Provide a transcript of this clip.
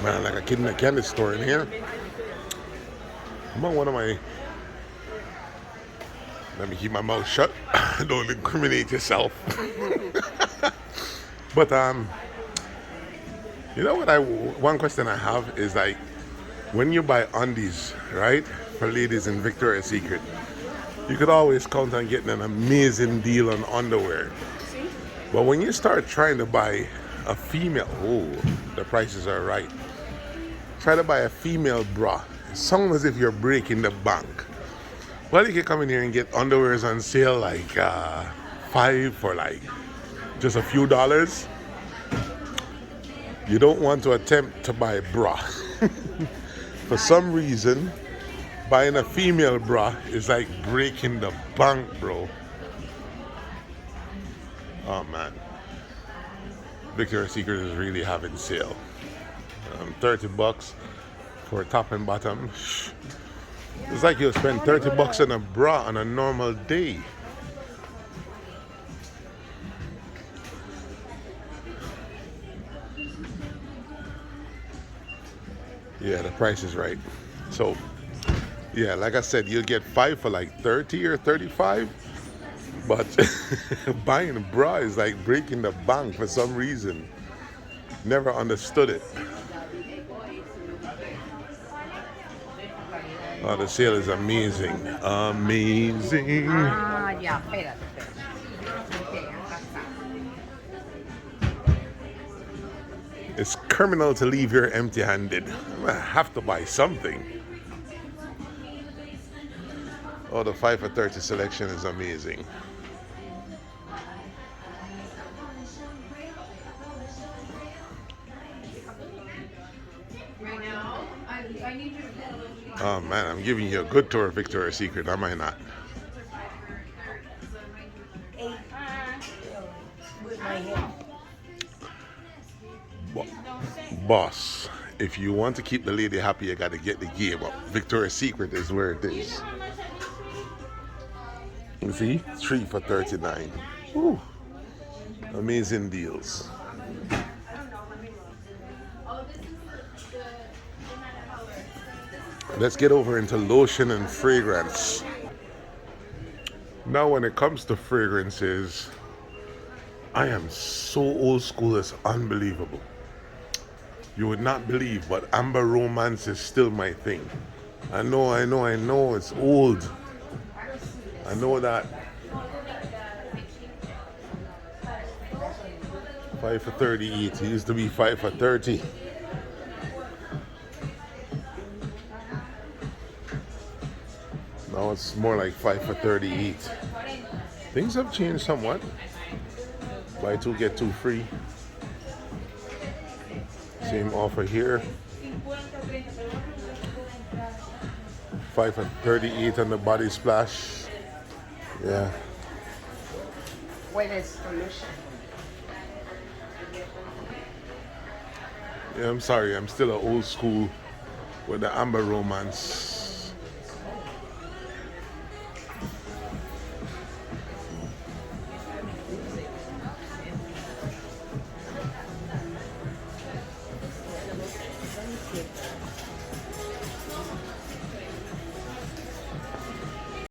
Man, like a kid in a candy store in here. I'm on one of my. Let me keep my mouth shut. Don't incriminate yourself. But you know what? One question I have is like, when you buy undies, right, for ladies in Victoria's Secret, you could always count on getting an amazing deal on underwear. But when you start trying to buy a female, oh, the prices are right. Try to buy a female bra. It sounds as if you're breaking the bank. Well, you can come in here and get underwears on sale like 5 for like just a few dollars. You don't want to attempt to buy a bra. For some reason, buying a female bra is like breaking the bank, bro. Oh man, Victoria's Secret is really having sale. $30 for top and bottom. It's like you'll spend $30 on a bra on a normal day. Yeah, the price is right. So, yeah, like I said, you'll get 5 for like 30 or 35. But buying a bra is like breaking the bank for some reason. Never understood it. Oh, the sale is amazing. Amazing. Ah, ya, espérate, espérate. It's criminal to leave here empty-handed. I have to buy something. Oh, the 5 for 30 selection is amazing. Oh man, I'm giving you a good tour of Victoria's Secret, am I not? Boss, if you want to keep the lady happy, you got to get the game up. Victoria's Secret is where it is. You see, 3 for 39. Woo. Amazing deals. Let's get over into lotion and fragrance. Now, when it comes to fragrances, I am so old school, it's unbelievable. You would not believe, but Amber Romance is still my thing. I know, it's old. I know that. 5 for 38. It used to be 5 for 30. Now it's more like 5 for 38. Things have changed somewhat. Buy 2 get 2 free. Same offer here. 5 for 38 on the body splash. Yeah. Yeah, I'm sorry. I'm still an old school with the Amber Romance.